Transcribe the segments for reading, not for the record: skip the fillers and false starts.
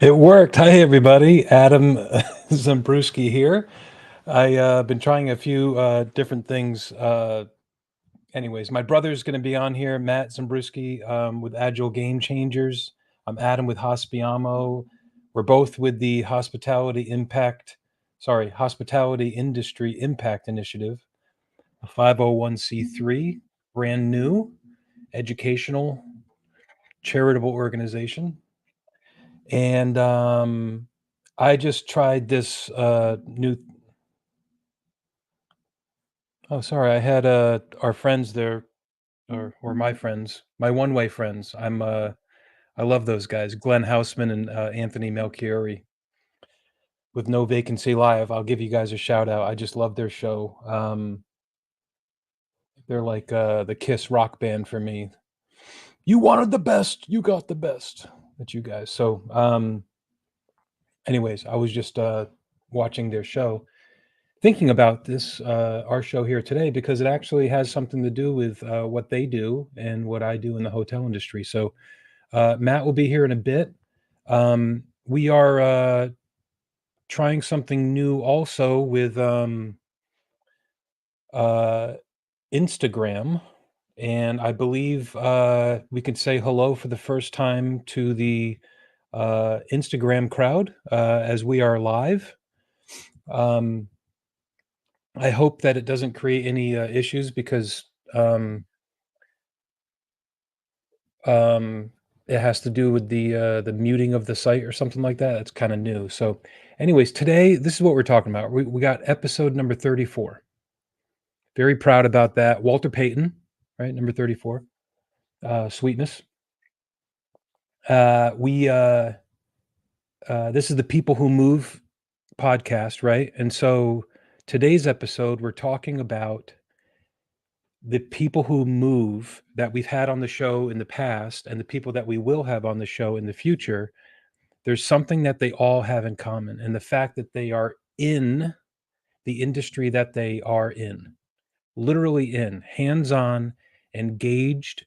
It worked. Hi, everybody. Adam Zambruski here. I been trying a few different things. Anyways, my brother's going to be on here, Matt Zambruski, with Agile Game Changers. I'm Adam with Hospiamo. We're both with the Hospitality Industry Impact Initiative, a 501c3, brand new, educational, charitable organization. And I just tried this new. Oh, sorry, I had our friends there, or my friends, my one-way friends. I love those guys, Glenn Hausman and Anthony Melchiori with No Vacancy Live. I'll give you guys a shout out. I just love their show. They're like the Kiss rock band for me. You wanted the best, you got the best. That's you guys. So, anyways, I was just watching their show, thinking about this, our show here today, because it actually has something to do with what they do and what I do in the hotel industry. So Matt will be here in a bit. We are trying something new also with Instagram. And I believe we could say hello for the first time to the Instagram crowd as we are live. I hope that it doesn't create any issues because it has to do with the muting of the site or something like that. It's kind of new. So, anyways, today this is what we're talking about. We got episode number 34. Very proud about that. Walter Payton, right? Number 34. Sweetness. We This is the People Who Move podcast, right? And so today's episode, we're talking about the people who move that we've had on the show in the past and the people that we will have on the show in the future. There's something that they all have in common, and the fact that they are in the industry that they are in, literally in, hands-on, engaged,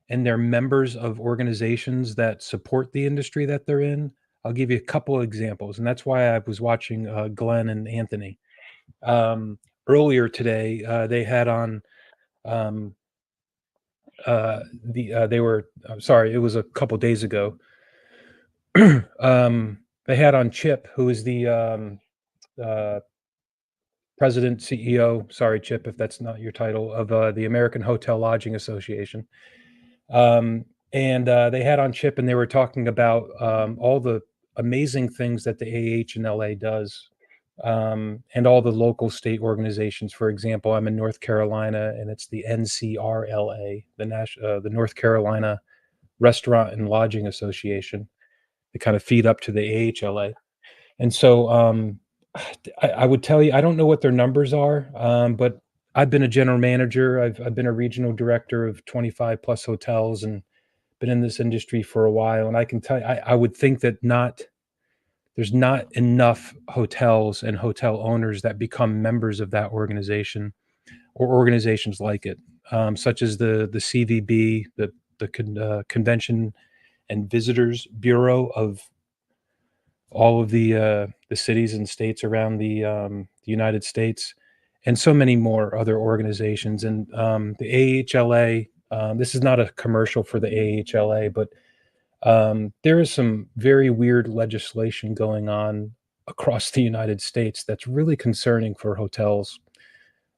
and they're members of organizations that support the industry that they're in. I'll give you a couple of examples, and that's why I was watching Glenn and Anthony. Earlier today, they had on they were, I'm sorry, it was a couple days ago. They had on Chip, who is the president, CEO. Sorry, Chip, if that's not your title, of the American Hotel Lodging Association. And they had on Chip, and they were talking about all the amazing things that the AHLA does, and all the local state organizations. For example, I'm in North Carolina, and it's the NCRLA, the North Carolina Restaurant and Lodging Association. They kind of feed up to the AHLA. And so I would tell you, I don't know what their numbers are, but I've been a general manager. I've been a regional director of 25 plus hotels and been in this industry for a while. And I can tell you, I would think that there's not enough hotels and hotel owners that become members of that organization or organizations like it, such as the CVB, the Convention and Visitors Bureau of all of the cities and states around the United States, and so many more other organizations. And the AHLA, this is not a commercial for the AHLA, but there is some very weird legislation going on across the United States that's really concerning for hotels,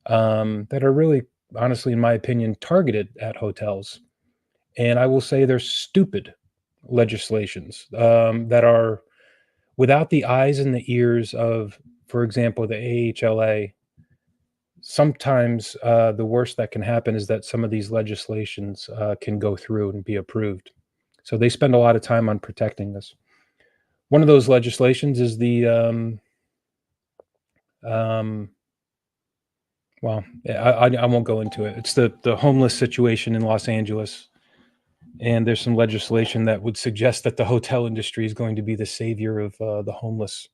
that are really, honestly, in my opinion, targeted at hotels. And I will say they're stupid legislations that are without the eyes and the ears of, for example, the AHLA. Sometimes the worst that can happen is that some of these legislations can go through and be approved. So they spend a lot of time on protecting this. One of those legislations is well, I won't go into it. It's the homeless situation in Los Angeles. And there's some legislation that would suggest that the hotel industry is going to be the savior of the homeless.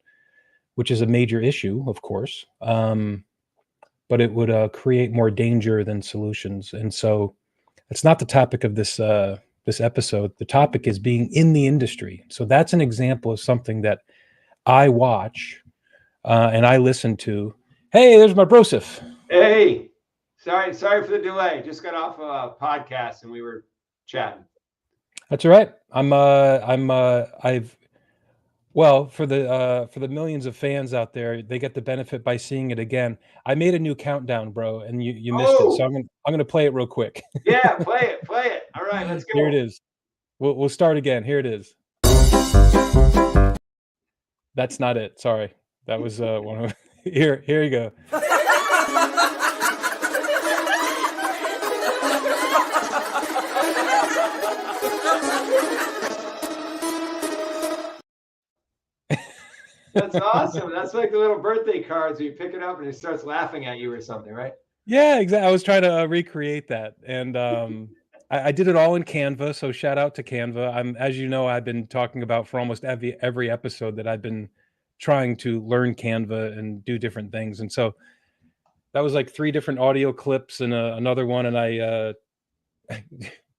which is a major issue, of course. But it would create more danger than solutions. And so it's not the topic of this episode. The topic is being in the industry. So that's an example of something that I watch and I listen to. Hey, there's my brosif. Hey, sorry for the delay. Just got off a podcast and we were chatting. That's all right. I've well, for the millions of fans out there, they get the benefit by seeing it again. I made a new countdown, bro, and you missed it. So Oh, I'm gonna play it real quick. yeah, play it. All right, let's Here it go. is. We'll start again. Here it is. That's not it. Sorry. That was one of here you go. That's awesome. That's like the little birthday cards where you pick it up and it starts laughing at you or something, right? Yeah, exactly. I was trying to recreate that, and I did it all in Canva. So shout out to Canva. As you know, I've been talking about for almost every episode that I've been trying to learn Canva and do different things, and so that was like 3 different audio clips and another one, and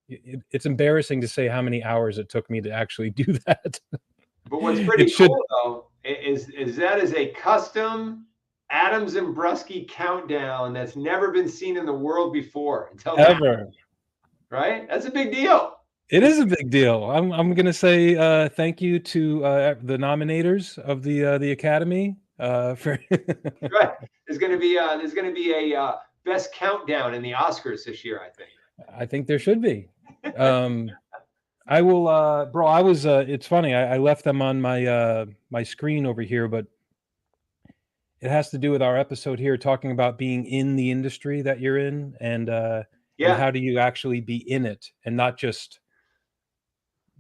it's embarrassing to say how many hours it took me to actually do that. But what's It pretty should cool though is that is a custom Adams and Brusky countdown that's never been seen in the world before until now, ever. right? That's a big deal. It is a big deal. I'm gonna say thank you to the nominators of the Academy for. Right. There's going to be a best countdown in the Oscars this year, I think. I think there should be. I will, bro. I was. It's funny. I left them on my screen over here, but it has to do with our episode here, talking about being in the industry that you're in, and Yeah. how do you actually be in it and not just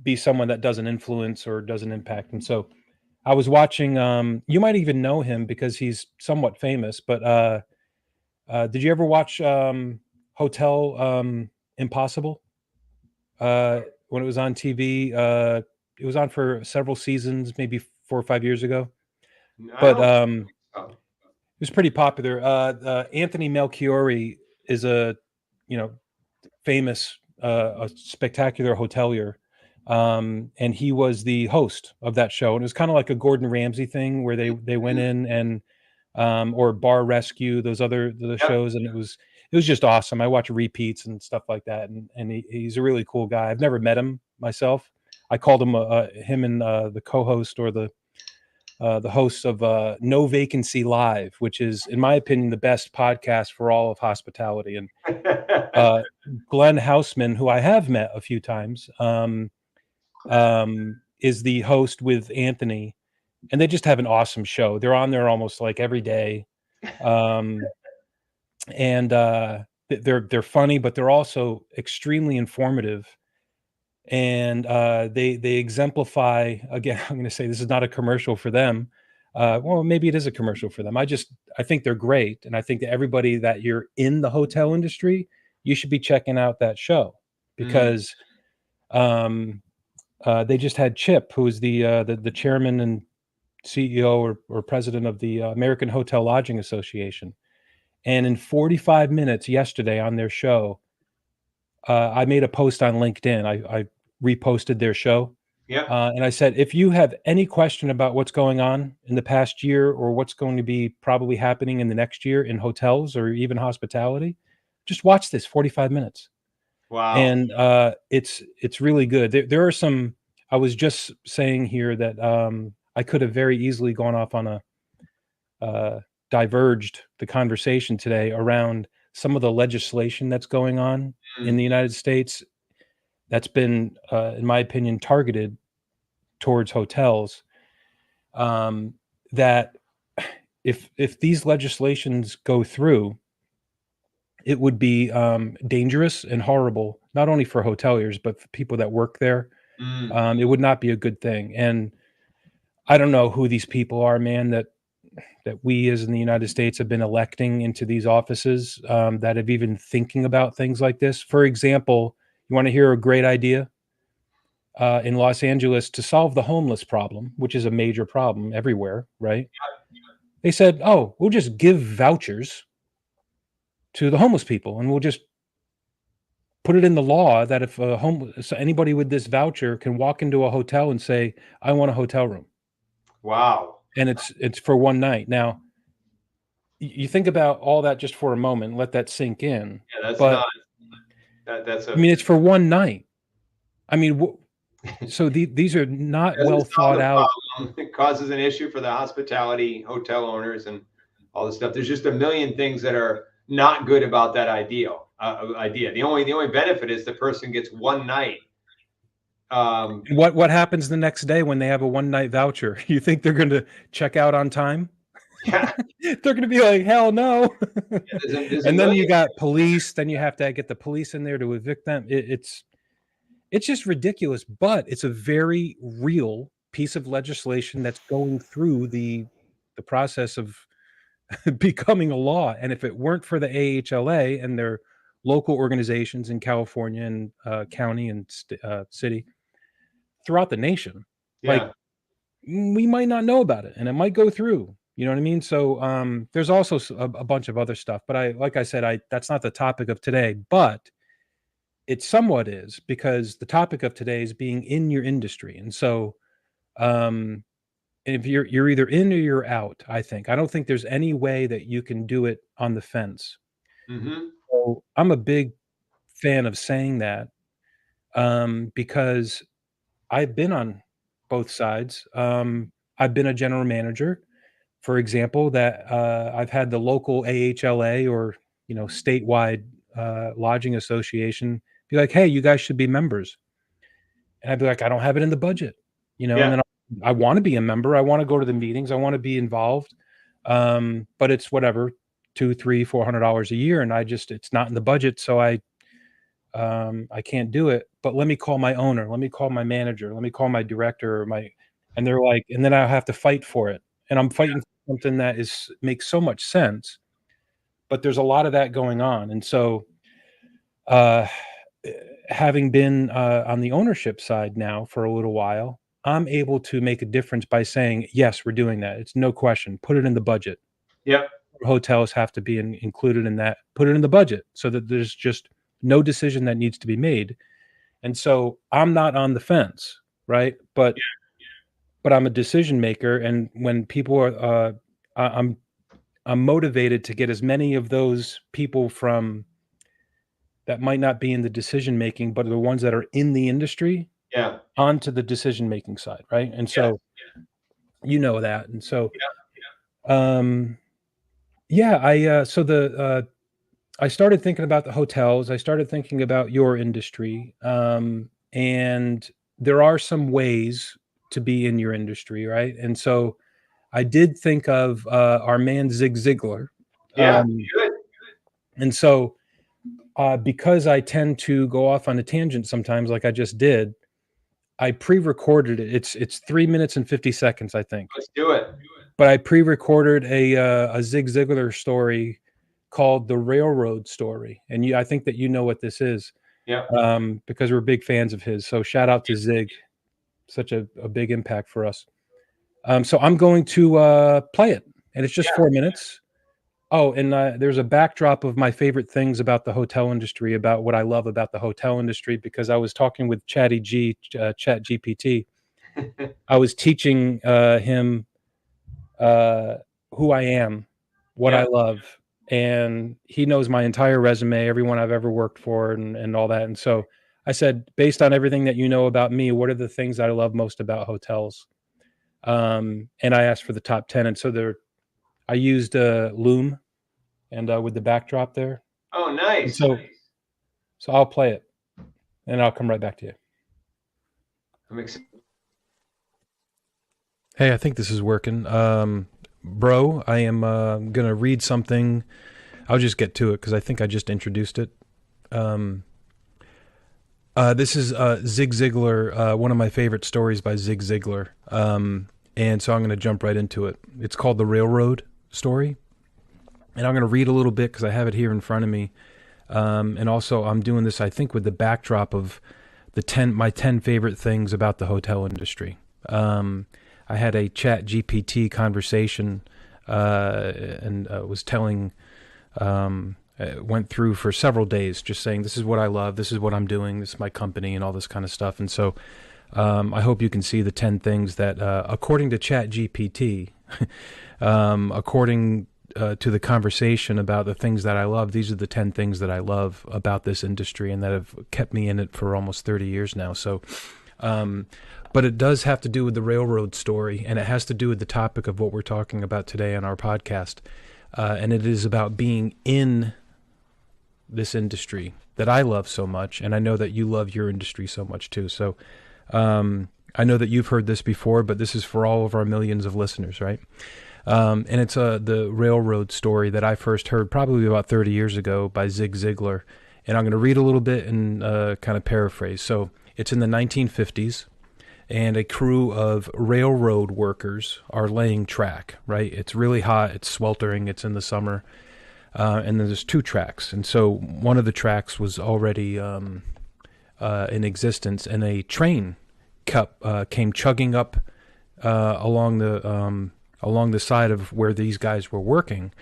be someone that doesn't influence or doesn't impact. And so I was watching, you might even know him because he's somewhat famous, but did you ever watch Hotel Impossible? When it was on TV, it was on for several seasons, maybe 4 or 5 years ago. I But don't so. it was pretty popular. Anthony Melchiori is a, you know, famous, a spectacular hotelier. And he was the host of that show. And it was kind of like a Gordon Ramsay thing where they went in and or Bar Rescue, those the Yep. shows, and it was just awesome. I watch repeats and stuff like that, and he's a really cool guy. I've never met him myself. I called him him and the co-host or the hosts of No Vacancy Live, which is, in my opinion, the best podcast for all of hospitality. And Glenn Houseman, who I have met a few times, is the host with Anthony, and they just have an awesome show. They're on there almost like every day, and they're funny, but they're also extremely informative. And they exemplify, again, I'm going to say this is not a commercial for them. Well, maybe it is a commercial for them. I think they're great, and I think that everybody that you're in the hotel industry, you should be checking out that show because they just had Chip, who is the chairman and CEO or president of the American Hotel Lodging Association, and in 45 minutes yesterday on their show, I made a post on LinkedIn. I reposted their show. Yeah. And I said, if you have any question about what's going on in the past year or what's going to be probably happening in the next year in hotels or even hospitality, just watch this 45 minutes. Wow. And it's really good. There are some, I was just saying here that I could have very easily gone off on a diverged the conversation today around some of the legislation that's going on in the United States that's been, in my opinion, targeted towards hotels. That if these legislations go through, it would be dangerous and horrible, not only for hoteliers, but for people that work there. It would not be a good thing. And I don't know who these people are, man, that we as in the United States have been electing into these offices that have even thinking about things like this. For example, you want to hear a great idea? In Los Angeles, to solve the homeless problem, which is a major problem everywhere, right? They said, "Oh, we'll just give vouchers to the homeless people, and we'll just put it in the law that if so anybody with this voucher can walk into a hotel and say, 'I want a hotel room,' Wow. and it's for one night." Now, you think about all that just for a moment, let that sink in. Yeah, that's But not that's I a mean, it's for one night. I mean, so these are not doesn't well solve thought the out. problem. It causes an issue for the hospitality hotel owners and all this stuff. There's just a million things that are not good about that idea. The only benefit is the person gets one night. What happens the next day when they have a one night voucher? You think they're going to check out on time? Yeah, They're going to be like, hell no. there's a And then you million. got police. Then you have to get the police in there to evict them. It's just ridiculous. But it's a very real piece of legislation that's going through the process of becoming a law. And if it weren't for the AHLA and their local organizations in California and county and city throughout the nation, like Yeah, we might not know about it and it might go through. You know what I mean? So there's also a bunch of other stuff, but like I said, that's not the topic of today, but it somewhat is because the topic of today is being in your industry. And so um, if you're either in or you're out, I don't think there's any way that you can do it on the fence. hmm, So I'm a big fan of saying that because I've been on both sides. I've been a general manager, for example, that I've had the local AHLA or statewide lodging association be like, "Hey, you guys should be members," and I'd be like, "I don't have it in the budget," and yeah, then I want to be a member. I want to go to the meetings. I want to be involved, but it's whatever, two, three, $400 a year, and it's not in the budget, so I can't do it, but let me call my owner, let me call my manager, let me call my director or and they're like, and then I have to fight for it. And I'm fighting for something that makes so much sense, but there's a lot of that going on. And so, uh, having been on the ownership side now for a little while, I'm able to make a difference by saying, yes, we're doing that. It's no question. Put it in the budget. yep, Hotels have to be included in that. Put it in the budget so that there's just no decision that needs to be made. And so I'm not on the fence, right? But I'm a decision maker, and when people are, I- I'm I'm motivated to get as many of those people from that might not be in the decision making, but are the ones that are in the industry yeah, onto the decision making side, right? And yeah, so that, and so um, yeah, I started thinking about the hotels. I started thinking about your industry, and there are some ways to be in your industry, right? And so I did think of our man Zig Ziglar, yeah. Good. and so because I tend to go off on a tangent sometimes, like I just did, I pre-recorded it. It's 3 minutes and 50 seconds, I think, Let's do it. but I pre-recorded a Zig Ziglar story called "The Railroad Story," and I think that you know what this is. Yeah, Because we're big fans of his. So shout out to Zig, such a big impact for us. So I'm going to play it, and it's just yeah. 4 minutes. Oh, and there's a backdrop of my favorite things about the hotel industry, about what I love about the hotel industry, because I was talking with Chat GPT. I was teaching him uh, who I am, what I Yeah, love, and he knows my entire resume, everyone I've ever worked for, and all that. And so I said, based on everything that you know about me, what are the things that I love most about hotels? And I asked for the top 10, and so I used Loom and with the backdrop there, oh, and nice. so I'll play it, and I'll come right back to you. I'm excited. Hey, I think this is working. Bro, I am going to read something. I'll just get to it because I think I just introduced it. Um, this is Zig Ziglar, one of my favorite stories by Zig Ziglar. And so I'm going to jump right into it. It's called The Railroad Story. And I'm going to read a little bit because I have it here in front of me. And also I'm doing this, I think, with the backdrop of my 10 favorite things about the hotel industry. I had a Chat GPT conversation and was telling, went through for several days, just saying, "This is what I love. This is what I'm doing. This is my company," and all this kind of stuff. And so, I hope you can see the 10 things that, according to ChatGPT, according to the conversation about the things that I love, these are the 10 things that I love about this industry and that have kept me in it for almost 30 years now. So, but it does have to do with the railroad story, and it has to do with the topic of what we're talking about today on our podcast. And it is about being in this industry that I love so much, and I know that you love your industry so much too. So, I know that you've heard this before, but this is for all of our millions of listeners, right? And it's the railroad story that I first heard probably about 30 years ago by Zig Ziglar. And I'm going to read a little bit and kind of paraphrase. So it's in the 1950s, and a crew of railroad workers are laying track, right? It's really hot, it's sweltering, it's in the summer, and then there's two tracks. And so one of the tracks was already in existence, and a train came chugging up along the side of where these guys were working.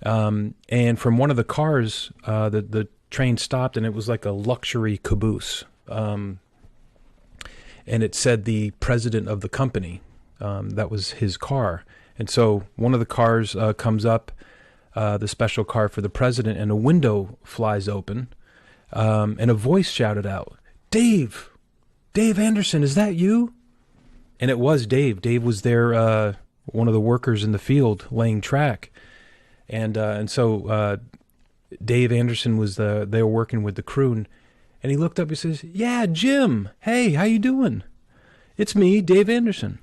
And from one of the cars, the train stopped, and it was like a luxury caboose. And it said the president of the company. That was his car. And so one of the cars comes up, the special car for the president, and a window flies open, and a voice shouted out, "Dave! Dave Anderson, is that you?" And it was Dave. Dave was there, one of the workers in the field laying track. And so Dave Anderson was they were working with the crew, and he looked up, he says, "Yeah, Jim, hey, how you doing? It's me, Dave Anderson."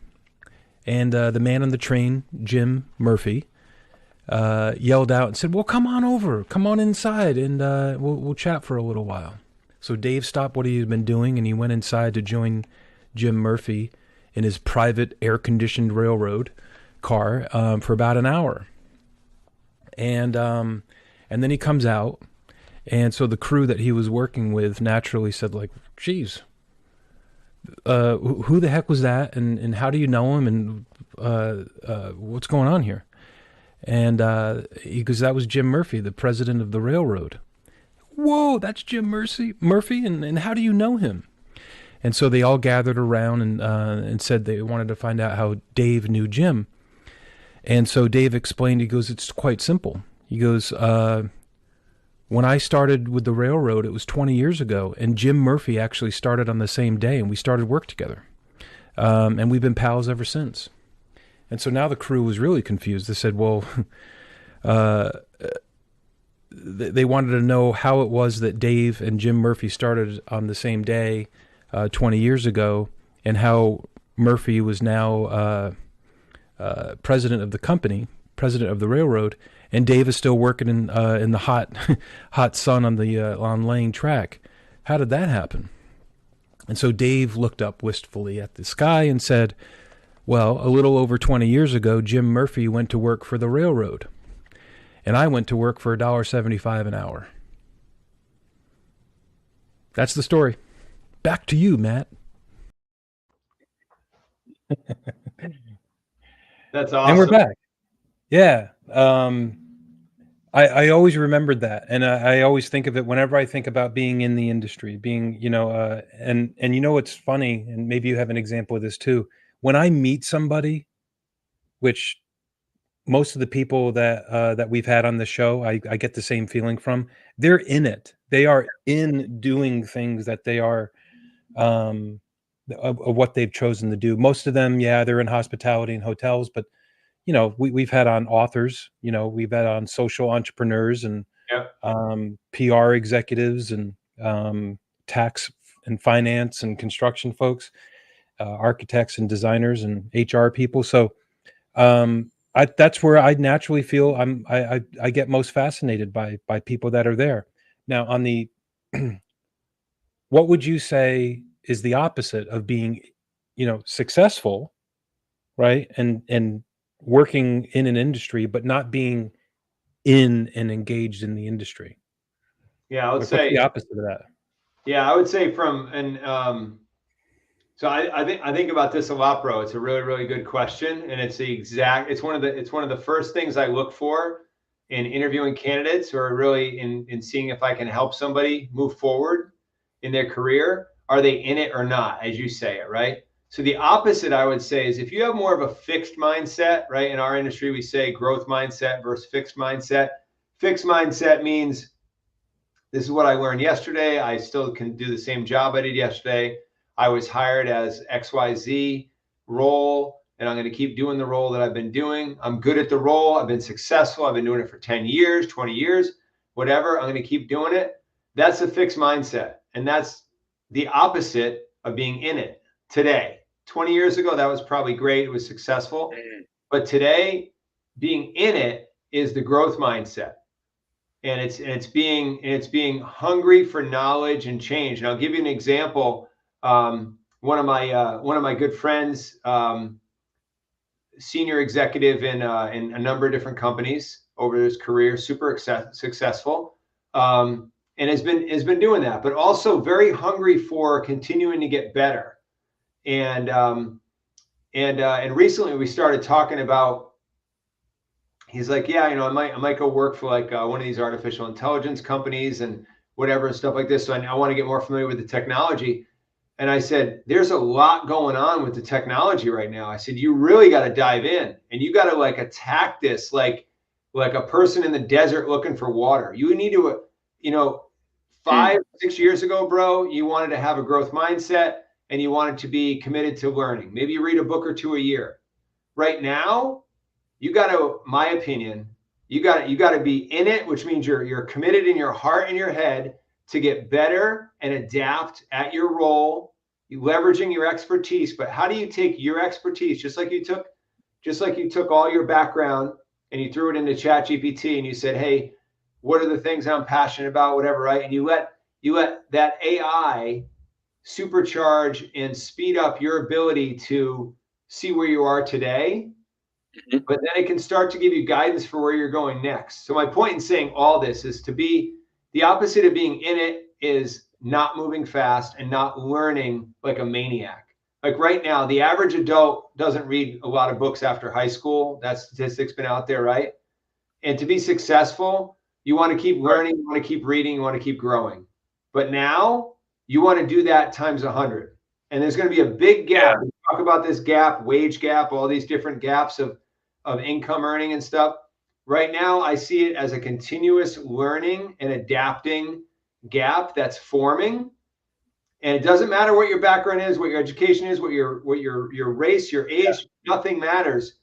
And the man on the train, Jim Murphy, yelled out and said, "Well, come on over, come on inside, and we'll chat for a little while." So Dave stopped what he had been doing, and he went inside to join Jim Murphy in his private air-conditioned railroad car for about an hour. And then he comes out, and so the crew that he was working with naturally said, like, "Geez, who the heck was that? And how do you know him? And what's going on here?" And he goes, "That was Jim Murphy, the president of the railroad." "Whoa, that's Jim Murphy, and how do you know him?" And so they all gathered around and said they wanted to find out how Dave knew Jim. And so Dave explained, he goes, "It's quite simple." He goes, "When I started with the railroad, it was 20 years ago, and Jim Murphy actually started on the same day, and we started work together. And we've been pals ever since." And so now the crew was really confused. They said, well, they wanted to know how it was that Dave and Jim Murphy started on the same day 20 years ago, and how Murphy was now president of the company, president of the railroad, and Dave is still working in the hot sun on laying track. How did that happen? And so Dave looked up wistfully at the sky and said, "Well, a little over 20 years ago, Jim Murphy went to work for the railroad, and I went to work for $1.75 an hour." That's the story. Back to you, Matt. That's And we're awesome. back. Yeah. I always remembered that, and I always think of it whenever I think about being in the industry, being, and you know what's funny, and maybe you have an example of this too. When I meet somebody, which most of the people that we've had on the show, I get the same feeling from. They're in it. They are in doing things that they are, um, of what they've chosen to do. Most of them, yeah, they're in hospitality and hotels, but we've had on authors, we've had on social entrepreneurs and Yeah. PR executives and tax and finance and construction folks, architects and designers and HR people. So that's where I naturally feel I get most fascinated by people that are there. Now, on the what would you say is the opposite of being, successful, right? And working in an industry, but not being in and engaged in the industry. Yeah, I would Like, what's say, the opposite of that? yeah, I would say from, and So I think about this a lot, bro. It's a really, really good question. And it's one of the first things I look for in interviewing candidates, or really in seeing if I can help somebody move forward in their career. Are they in it or not, as you say it, right? So the opposite, I would say, is if you have more of a fixed mindset, right? In our industry, we say growth mindset versus fixed mindset. Fixed mindset means this is what I learned yesterday. I still can do the same job I did yesterday. I was hired as XYZ role, and I'm going to keep doing the role that I've been doing. I'm good at the role. I've been successful. I've been doing it for 10 years, 20 years, whatever. I'm going to keep doing it. That's a fixed mindset. And that's the opposite of being in it today. 20 years ago, that was probably great. It was successful. But today, being in it is the growth mindset. And it's being hungry for knowledge and change. And I'll give you an example. One of my good friends, senior executive in a number of different companies over his career, super successful, and has been doing that, but also very hungry for continuing to get better. And recently we started talking about. He's like, yeah, I might go work for like one of these artificial intelligence companies and whatever and stuff like this. So I want to get more familiar with the technology. And I said, there's a lot going on with the technology right now. I said, you really got to dive in, and you got to like attack this like a person in the desert looking for water. You need to, 5-6 years ago, bro, you wanted to have a growth mindset and you wanted to be committed to learning. Maybe you read a book or two a year. Right now, you got to, my opinion, you got to be in it, which means you're committed in your heart and your head to get better and adapt at your role, leveraging your expertise. But how do you take your expertise, just like you took all your background and you threw it into ChatGPT and you said, hey, what are the things I'm passionate about, whatever, right? And you let that AI supercharge and speed up your ability to see where you are today. But then it can start to give you guidance for where you're going next. So my point in saying all this is to be the opposite of being in it is not moving fast and not learning like a maniac. Like right now, the average adult doesn't read a lot of books after high school. That statistic's been out there, right? And to be successful, you want to keep learning, you want to keep reading, you want to keep growing. But now you want to do that times 100. And there's going to be a big gap. We talk about this gap, wage gap, all these different gaps of income earning and stuff. Right now, I see it as a continuous learning and adapting gap that's forming. And it doesn't matter what your background is, what your education is, what your race, your age, nothing matters,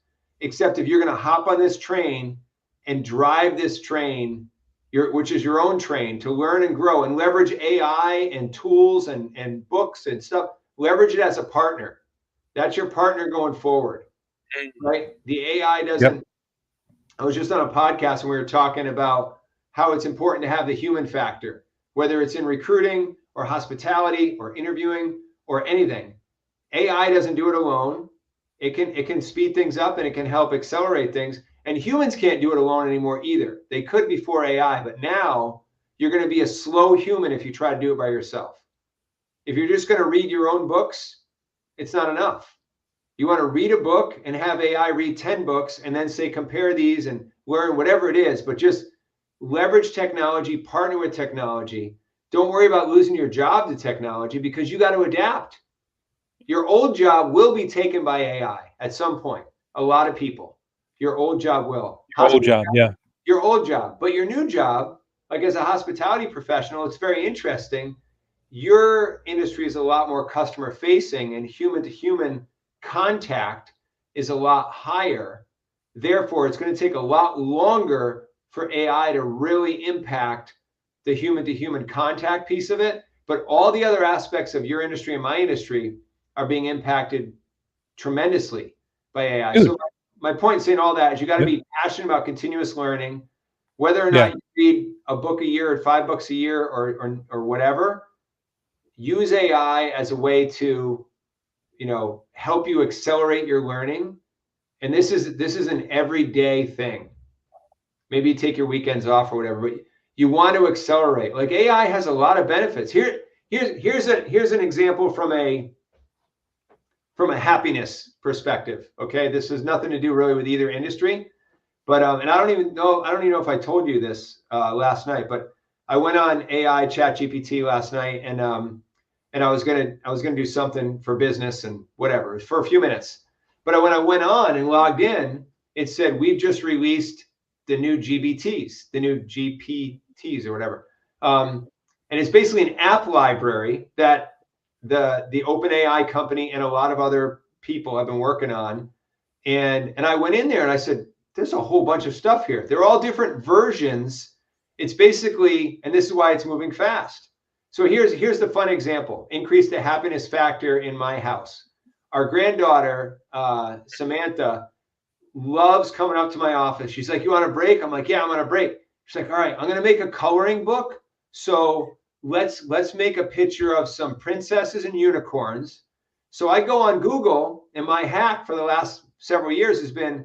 except if you're going to hop on this train and drive this train, which is your own train, to learn and grow and leverage AI and tools and books and stuff. Leverage it as a partner. That's your partner going forward. Right? The AI doesn't. Yep. I was just on a podcast and we were talking about how it's important to have the human factor, whether it's in recruiting or hospitality or interviewing or anything. AI doesn't do it alone. It can speed things up and it can help accelerate things. And humans can't do it alone anymore either. They could before AI, but now you're going to be a slow human if you try to do it by yourself. If you're just going to read your own books, it's not enough. You want to read a book and have AI read 10 books and then say, compare these and learn whatever it is, but just leverage technology, partner with technology. Don't worry about losing your job to technology because you got to adapt. Your old job will be taken by AI at some point. A lot of people, your old job will. Your old job, yeah. Your old job, but your new job, like as a hospitality professional, it's very interesting. Your industry is a lot more customer facing and human to human contact is a lot higher. Therefore, it's going to take a lot longer for AI to really impact the human to human contact piece of it. But all the other aspects of your industry and my industry are being impacted tremendously by AI. Dude. So my point in saying all that is you got to be passionate about continuous learning, whether or not you read a book a year at $5 a year or whatever. Use AI as a way to help you accelerate your learning. And this is an everyday thing. Maybe you take your weekends off or whatever, but you want to accelerate. Like AI has a lot of benefits. Here's an example from a from a happiness perspective. Okay, this has nothing to do really with either industry, but and I don't even know if I told you this last night, but I went on AI Chat GPT last night, and I was gonna do something for business and whatever for a few minutes. But when I went on and logged in, it said we've just released the new GBTs, the new GPTs or whatever. And it's basically an app library that the OpenAI company and a lot of other people have been working on. And I went in there and I said, there's a whole bunch of stuff here. They're all different versions. It's basically, and this is why it's moving fast. So here's the fun example. Increase the happiness factor in my house. Our granddaughter, Samantha, loves coming up to my office. She's like, you want a break? I'm like, yeah, I'm on a break. She's like, all right, I'm gonna make a coloring book. So let's make a picture of some princesses and unicorns. So I go on Google, and my hack for the last several years has been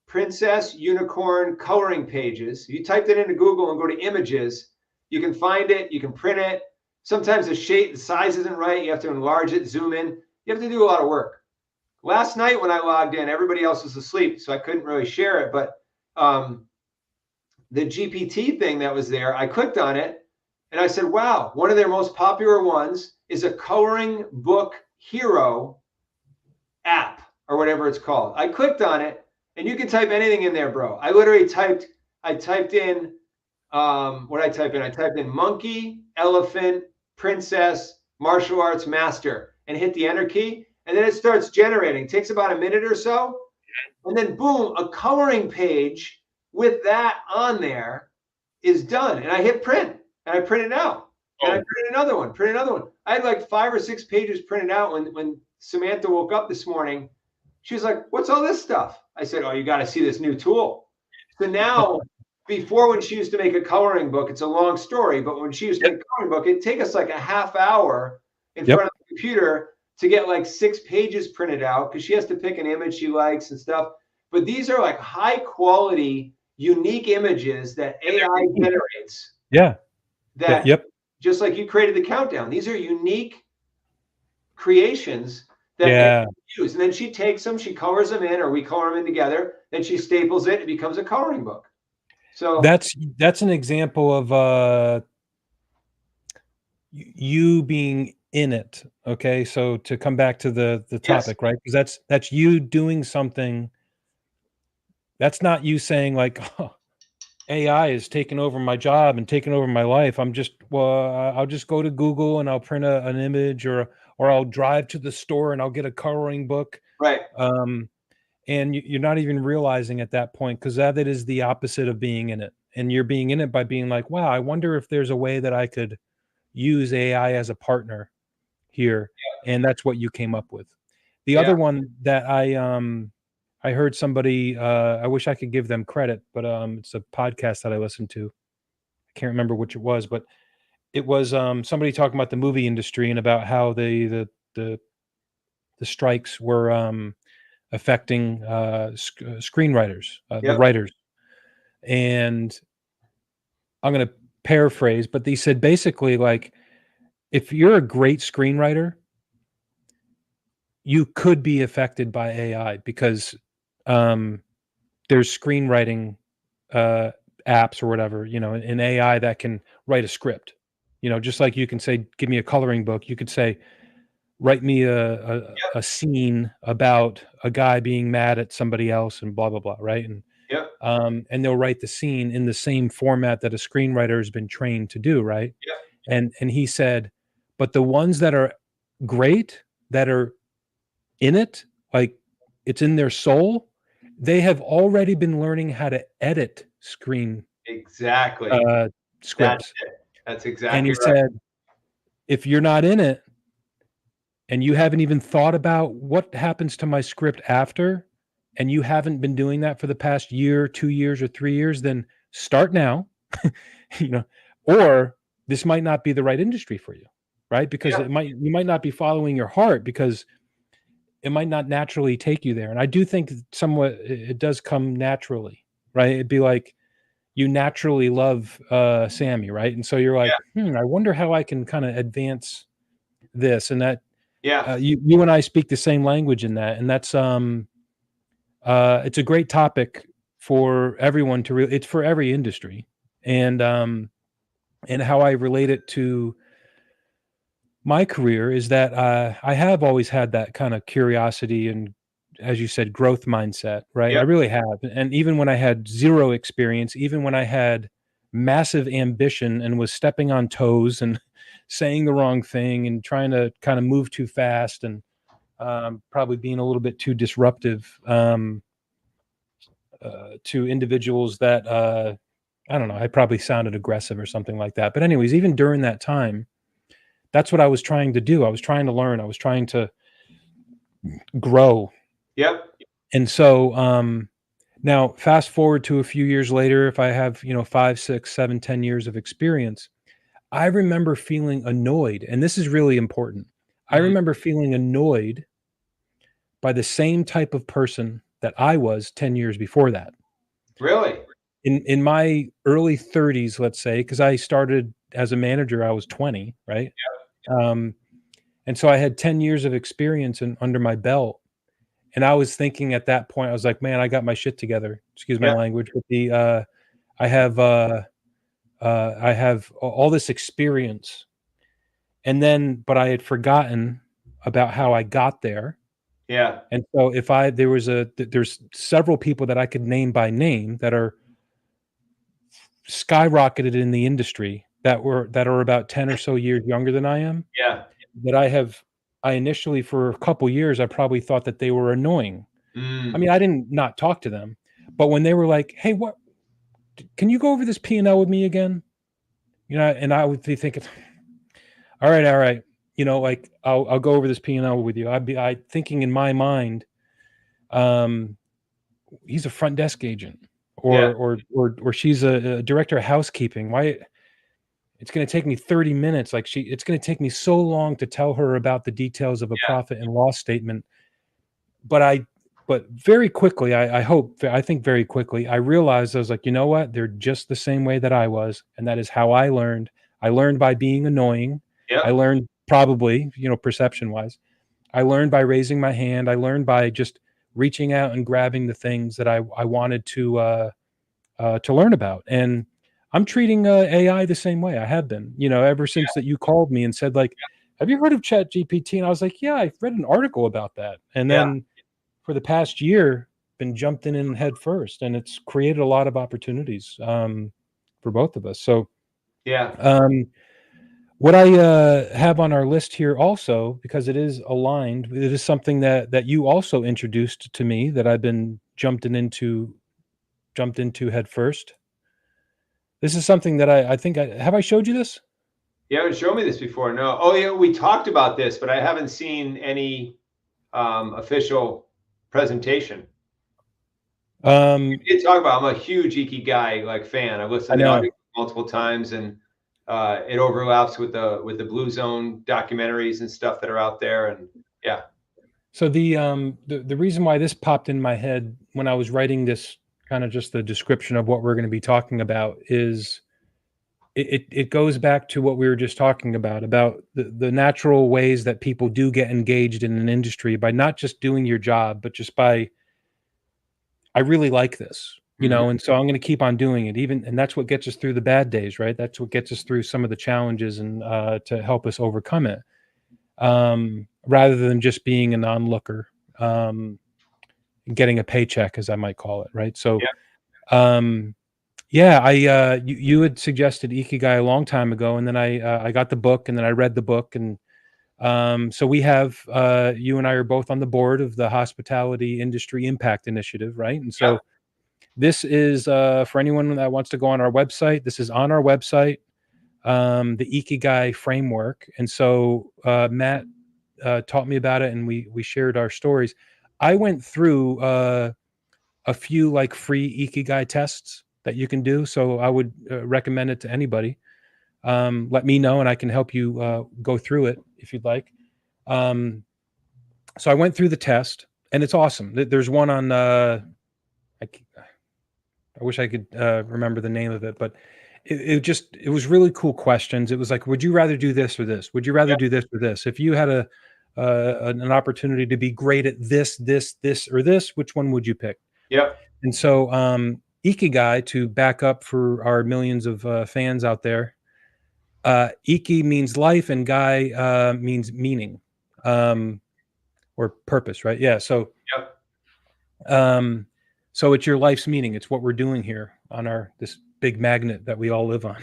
princess unicorn coloring pages. You type that into Google and go to images, you can find it, you can print it. Sometimes the shape, the size isn't right. You have to enlarge it, zoom in. You have to do a lot of work. Last night when I logged in, everybody else was asleep, so I couldn't really share it. But the GPT thing that was there, I clicked on it and I said, wow, one of their most popular ones is a coloring book hero app or whatever it's called. I clicked on it, and you can type anything in there, bro. I literally typed in, what I type in? I typed in monkey, elephant, princess, martial arts master, and hit the enter key. And then it starts generating. It takes about a minute or so. And then boom, a coloring page with that on there is done. And I hit print, and I print it out. And I print another one. I had like 5 or 6 pages printed out when Samantha woke up this morning. She was like, what's all this stuff? I said, oh, you got to see this new tool. So now, before, when she used to make a coloring book, it's a long story, but when she used to make a coloring book, it'd take us like a half hour in front of the computer to get like 6 pages printed out, because she has to pick an image she likes and stuff. But these are like high quality, unique images that AI generates. Yeah. That just like you created the countdown. These are unique creations that AI use. And then she takes them, she colors them in, or we color them in together, then she staples it, it becomes a coloring book. So that's an example of you being in it. Okay, so to come back to the topic, right? Because that's you doing something. That's not you saying like, oh, AI is taking over my job and taking over my life. I'll just go to Google and I'll print an image, or I'll drive to the store and I'll get a coloring book. Right. And you're not even realizing at that point, because that is the opposite of being in it. And you're being in it by being like, wow, I wonder if there's a way that I could use AI as a partner here. And that's what you came up with. The other one that I heard somebody, I wish I could give them credit, but it's a podcast that I listened to. I can't remember which it was, but it was somebody talking about the movie industry and about how the strikes were affecting screenwriters, the writers. And I'm going to paraphrase, but they said basically, like, if you're a great screenwriter, you could be affected by AI, because there's screenwriting apps or whatever, in AI that can write a script. Just like you can say, give me a coloring book, you could say, write me a scene about a guy being mad at somebody else and blah, blah, blah, right? And they'll write the scene in the same format that a screenwriter has been trained to do, right? And he said, but the ones that are great, that are in it, like it's in their soul, they have already been learning how to edit scripts. That's exactly and he right. said, if you're not in it and you haven't even thought about what happens to my script after, and you haven't been doing that for the past year, 2 years, or 3 years, then start now, or this might not be the right industry for you, right? Because you might not be following your heart, because it might not naturally take you there. And I do think somewhat it does come naturally, right? It'd be like you naturally love Sammy, right? And so you're like, I wonder how I can kind of advance this and that. Yeah. You and I speak the same language in that, and that's it's a great topic for everyone to. It's for every industry, and how I relate it to my career is that I have always had that kind of curiosity and, as you said, growth mindset, right? I Yep. really have. And even when I had zero experience, even when I had massive ambition and was stepping on toes and saying the wrong thing and trying to kind of move too fast and probably being a little bit too disruptive to individuals that, I don't know, I probably sounded aggressive or something like that. But, anyways, even during that time, that's what I was trying to do. I was trying to learn. I was trying to grow. Yep. And so now fast forward to a few years later, if I have, 5, 6, 7, 10 years of experience, I remember feeling annoyed. And this is really important. I Mm. remember feeling annoyed by the same type of person that I was 10 years before that. Really? In my early 30s, let's say, because I started as a manager, I was 20, right? Um, and so I had 10 years of experience under my belt. And I was thinking at that point, I was like, "Man, I got my shit together." Excuse my Yep. language, but I have, I have all this experience, and then, but I had forgotten about how I got there. Yeah. And so, if I there was there's several people that I could name by name that are skyrocketed in the industry that are about 10 or so years younger than I am. Yeah. That I initially for a couple years I probably thought that they were annoying. I Mm. mean, I didn't not talk to them, but when they were like, "Hey, what can you go over this P&L with me again?" And I would be thinking, all right, like I'll go over this P&L with you. I thinking in my mind, um, he's a front desk agent, Yeah. or she's a director of housekeeping. Why? It's going to take me 30 minutes. It's going to take me so long to tell her about the details of a Yeah. profit and loss statement. But very quickly, I think very quickly, I realized I was like, you know what? They're just the same way that I was, and that is how I learned. I learned by being annoying. I Yep. learned probably, perception wise. I learned by raising my hand. I learned by just reaching out and grabbing the things that I wanted to learn about. And I'm treating AI the same way. I have been, ever since that you called me and said like, "Have you heard of Chat GPT?" And I was like, "Yeah, I read an article about that." And Yeah. then for the past year, been jumped in head first, and it's created a lot of opportunities for both of us. So Yeah. um, what I have on our list here also, because it is aligned, it is something that you also introduced to me that I've been jumped into head first. This is something that I think I showed you this. You haven't shown me this before. No. Oh, yeah. We talked about this, but I haven't seen any official presentation. Um, We did talk about. I'm a huge Ikigai like fan. I've I listened to the know. audio multiple times, and it overlaps with the Blue Zone documentaries and stuff that are out there. And yeah. So the reason why this popped in my head when I was writing this kind of just the description of what we're going to be talking about is it goes back to what we were just talking about the natural ways that people do get engaged in an industry by not just doing your job, but just by, I really like this, Hmm. and so I'm going to keep on doing it, and that's what gets us through the bad days, right? That's what gets us through some of the challenges and to help us overcome it, rather than just being an onlooker, getting a paycheck, as I might call it, right? So, Yeah. um, yeah, you had suggested Ikigai a long time ago, and then I got the book, and then I read the book, and so we have you and I are both on the board of the Hospitality Industry Impact Initiative, right? And Yep. so this is for anyone that wants to go on our website. This is on our website, the Ikigai framework, and so Matt taught me about it, and we shared our stories. I went through a few like free Ikigai tests that you can do, so I would recommend it to anybody. Let me know, and I can help you go through it if you'd like. Um, so I went through the test, and it's awesome. There's one on. I, I wish I could remember the name of it, but it was really cool questions. It was like, would you rather do this or this? Would you rather Yep. do this or this? If you had an opportunity to be great at this, or this, which one would you pick? Yep. And so, ikigai, to back up for our millions of fans out there, iki means life, and gai means meaning, um, or purpose, right? Yeah. Yep. Um, so it's your life's meaning. It's what we're doing here on our this big magnet that we all live on.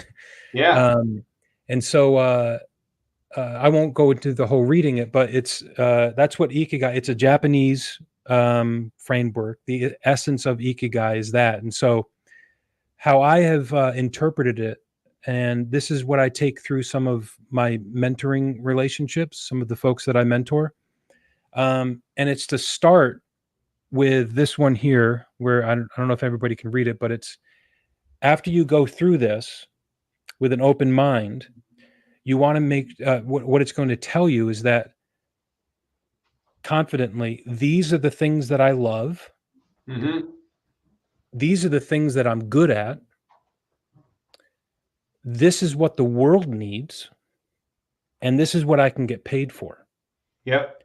Yeah. And so I won't go into the whole reading it, but it's that's what ikigai. It's a Japanese framework. The essence of ikigai is that, and so how I have interpreted it, and this is what I take through some of my mentoring relationships, some of the folks that I mentor, and it's to start with this one here, where I don't know if everybody can read it, but it's after you go through this with an open mind, you want to make what it's going to tell you is that confidently, these are the things that I love. Mm-hmm. These are the things that I'm good at. This is what the world needs. And this is what I can get paid for. Yep.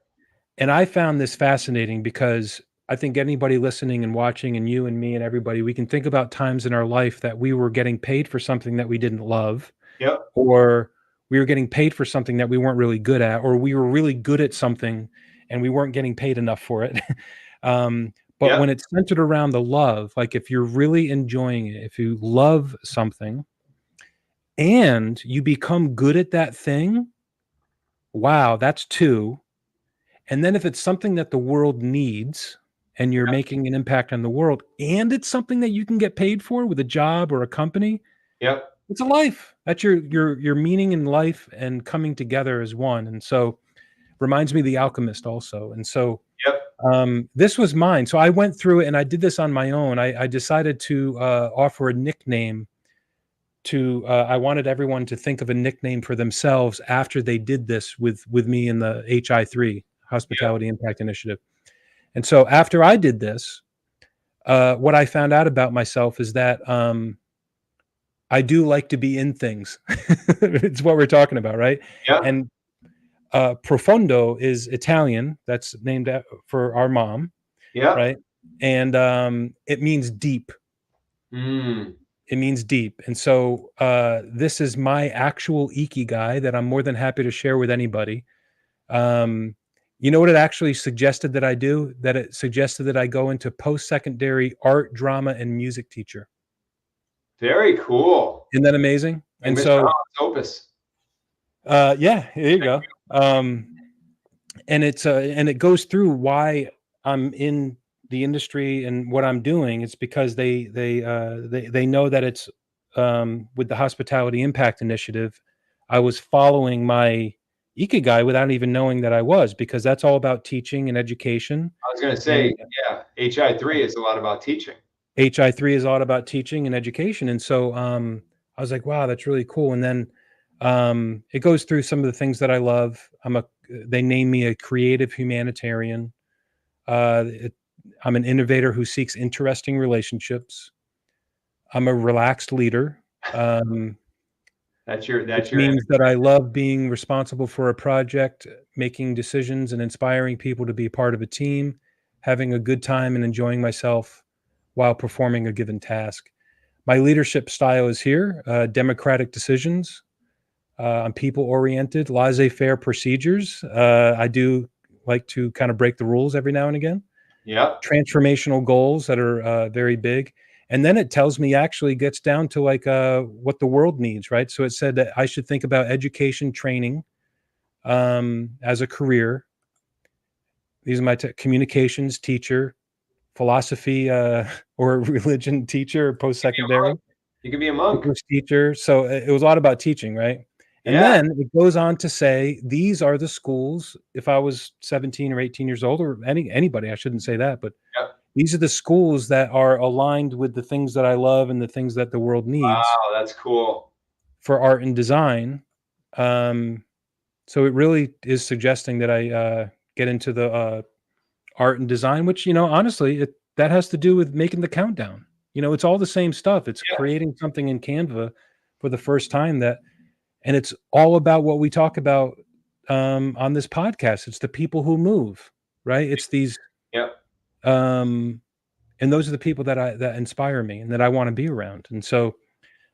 And I found this fascinating because I think anybody listening and watching, and you and me and everybody, we can think about times in our life that we were getting paid for something that we didn't love, Yep. or we were getting paid for something that we weren't really good at, or we were really good at something and we weren't getting paid enough for it. But Yep. when it's centered around the love, like if you're really enjoying it, if you love something and you become good at that thing, wow, that's two. And then if it's something that the world needs and you're making an impact on the world, and it's something that you can get paid for with a job or a company, Yep. it's a life. That's your meaning in life and coming together as one. And so reminds me of The Alchemist also. And so Yep. this was mine. So I went through it and I did this on my own. I decided to offer a nickname to I wanted everyone to think of a nickname for themselves after they did this with me in the HI3 Yep. Hospitality Impact Initiative. And so after I did this, what I found out about myself is that I do like to be in things. It's what we're talking about, right? Yep. And profondo is Italian. That's named for our mom, Yep. right? And it means deep. Mm. It means deep. And so this is my actual ikigai that I'm more than happy to share with anybody. Um, you know what it actually suggested that I do? That it suggested that I go into post-secondary art, drama, and music teacher. Very cool. Isn't that amazing? Like And Mr. so, Hans Opus. yeah, there you go. And and it goes through why I'm in the industry and what I'm doing. It's because they know that it's with the Hospitality Impact Initiative, I was following my ikigai without even knowing that I was, because that's all about teaching and education. I was going to say, And yeah, HI3 is a lot about teaching. HI3 is all about teaching and education. And so I was like, wow, that's really cool. And then it goes through some of the things that I love. They name me a creative humanitarian. Uh, it, I'm an innovator who seeks interesting relationships. I'm a relaxed leader, That's which your means that I love being responsible for a project, making decisions, and inspiring people to be part of a team, having a good time and enjoying myself while performing a given task. My leadership style is here: democratic decisions. I'm people oriented, laissez faire procedures. I do like to kind of break the rules every now and again. Yep. Transformational goals that are very big. And then it tells me, actually gets down to like what the world needs, right? So it said that I should think about education training as a career. These are my communications teacher, philosophy or religion teacher, You can be a post-secondary, monk. You can be a monk. English teacher. So it was a lot about teaching, right? And Yeah. then it goes on to say, these are the schools. If I was 17 or 18 years old, or anybody, I shouldn't say that, but Yep. these are the schools that are aligned with the things that I love and the things that the world needs Wow, that's cool. for art and design. Um, so it really is suggesting that I get into the art and design, which, honestly, that has to do with making the countdown. It's all the same stuff. It's Yeah. creating something in Canva for the first time and it's all about what we talk about on this podcast. It's the people who move, right? It's these, Yep. um, and those are the people that inspire me and that I want to be around. And so,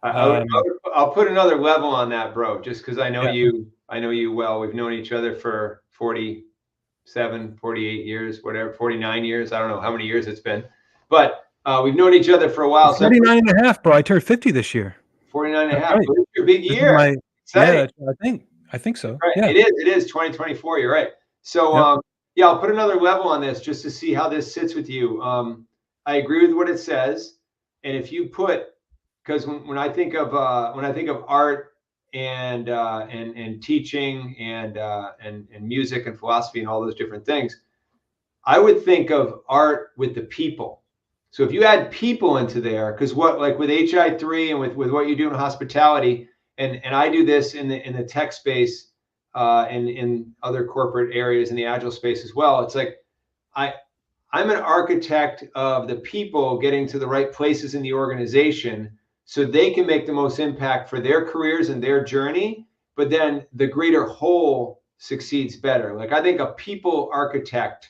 I'll put another level on that, bro, just because yeah, I know you well. We've known each other for 47, 48 years, whatever, 49 years. I don't know how many years it's been, but we've known each other for a while. So 49 and a half, bro. I turned 50 this year. 49 and a That's half. right. It's your big This is year. my, Exciting. yeah, I think so. Right. Yeah. It is 2024. You're right. So, Yep. yeah, I'll put another level on this just to see how this sits with you. I agree with what it says. And if you put, because when I think of art and teaching and music and philosophy and all those different things, I would think of art with the people. So if you add people into there, because what, like with HI3 and with what you do in hospitality, and I do this in the tech space, and in other corporate areas in the agile space as well. It's like I I'm an architect of the people getting to the right places in the organization so they can make the most impact for their careers and their journey, but then the greater whole succeeds better. Like I think a people architect,